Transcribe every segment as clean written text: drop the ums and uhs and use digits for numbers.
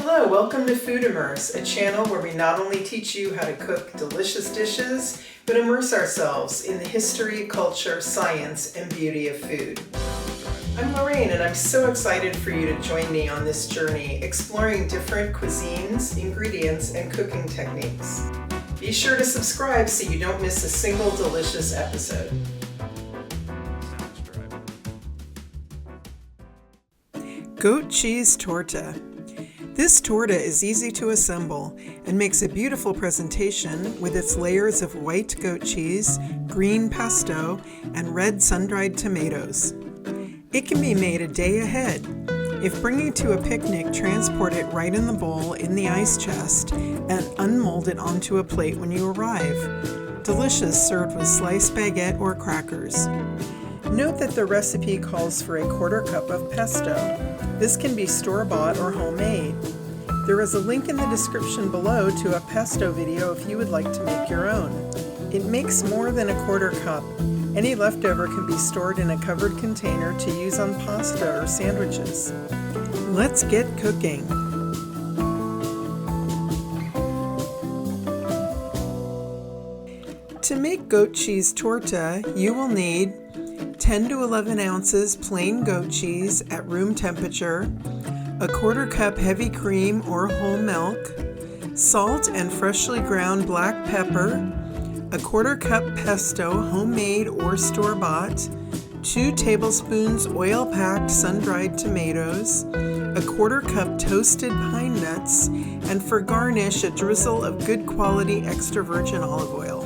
Hello, welcome to Food Immerse, a channel where we not only teach you how to cook delicious dishes, but immerse ourselves in the history, culture, science, and beauty of food. I'm Lorraine, and I'm so excited for you to join me on this journey, exploring different cuisines, ingredients, and cooking techniques. Be sure to subscribe so you don't miss a single delicious episode. Goat cheese torta. This torta is easy to assemble and makes a beautiful presentation with its layers of white goat cheese, green pesto, and red sun-dried tomatoes. It can be made a day ahead. If bringing to a picnic, transport it right in the bowl in the ice chest and unmold it onto a plate when you arrive. Delicious served with sliced baguette or crackers. Note that the recipe calls for a 1/4 cup of pesto. This can be store-bought or homemade. There is a link in the description below to a pesto video if you would like to make your own. It makes more than a 1/4 cup. Any leftover can be stored in a covered container to use on pasta or sandwiches. Let's get cooking. To make goat cheese torta, you will need 10 to 11 ounces plain goat cheese at room temperature, a 1/4 cup heavy cream or whole milk, salt and freshly ground black pepper, a 1/4 cup pesto, homemade or store-bought, 2 tablespoons oil-packed sun-dried tomatoes, a 1/4 cup toasted pine nuts, and for garnish, a drizzle of good quality extra virgin olive oil.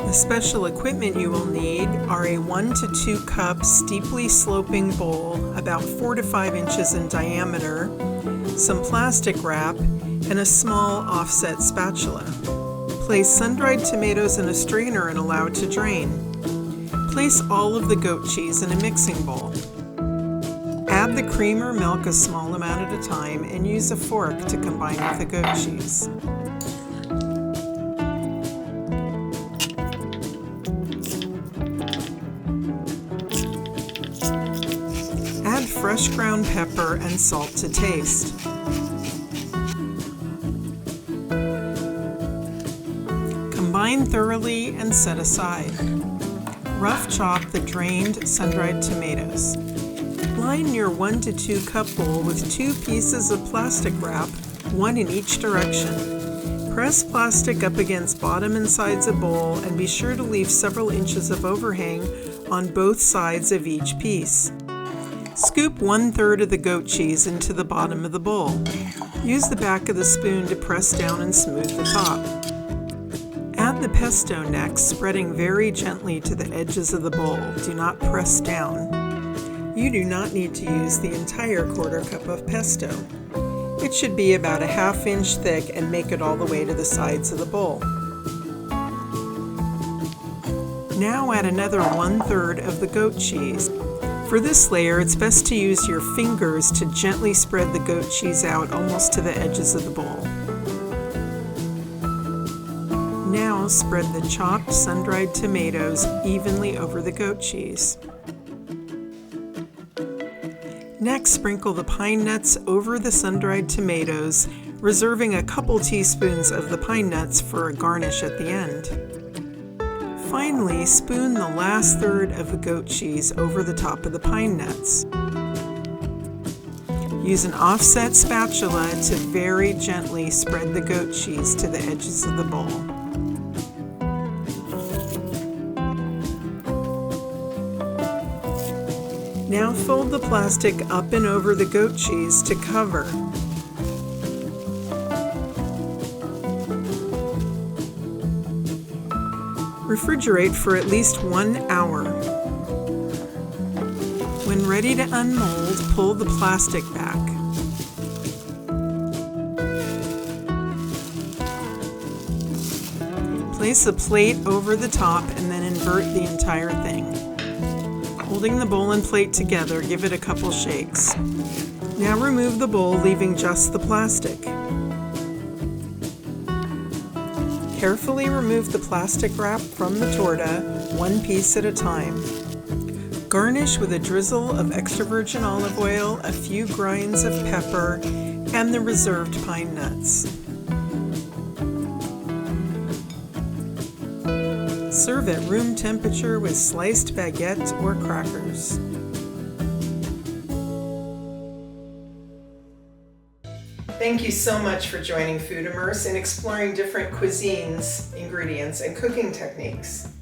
The special equipment you will need are a 1 to 2 cup steeply sloping bowl about 4 to 5 inches in diameter, some plastic wrap, and a small offset spatula. Place sun-dried tomatoes in a strainer and allow it to drain. Place all of the goat cheese in a mixing bowl. Add the cream or milk a small amount at a time and use a fork to combine with the goat cheese. Add fresh ground pepper and salt to taste. Combine thoroughly and set aside. Rough chop the drained sun-dried tomatoes. Line your 1 to 2 cup bowl with 2 pieces of plastic wrap, one in each direction. Press plastic up against bottom and sides of bowl and be sure to leave several inches of overhang on both sides of each piece. Scoop 1/3 of the goat cheese into the bottom of the bowl. Use the back of the spoon to press down and smooth the top. Add the pesto next, spreading very gently to the edges of the bowl. Do not press down. You do not need to use the entire 1/4 cup of pesto. It should be about a 1/2 inch thick and make it all the way to the sides of the bowl. Now add another 1/3 of the goat cheese. For this layer, it's best to use your fingers to gently spread the goat cheese out almost to the edges of the bowl. Now spread the chopped sun-dried tomatoes evenly over the goat cheese. Next, sprinkle the pine nuts over the sun-dried tomatoes, reserving a couple teaspoons of the pine nuts for a garnish at the end. Finally, spoon the last 1/3 of the goat cheese over the top of the pine nuts. Use an offset spatula to very gently spread the goat cheese to the edges of the bowl. Now fold the plastic up and over the goat cheese to cover. Refrigerate for at least 1 hour. When ready to unmold, pull the plastic back. Place a plate over the top and then invert the entire thing. Holding the bowl and plate together, give it a couple shakes. Now remove the bowl, leaving just the plastic. Carefully remove the plastic wrap from the torta, 1 piece at a time. Garnish with a drizzle of extra virgin olive oil, a few grinds of pepper, and the reserved pine nuts. Serve at room temperature with sliced baguette or crackers. Thank you so much for joining Food Immerse and exploring different cuisines, ingredients, and cooking techniques.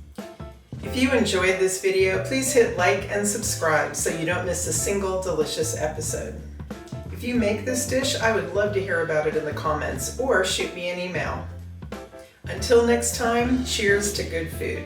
If you enjoyed this video, please hit like and subscribe so you don't miss a single delicious episode. If you make this dish, I would love to hear about it in the comments or shoot me an email. Until next time, cheers to good food.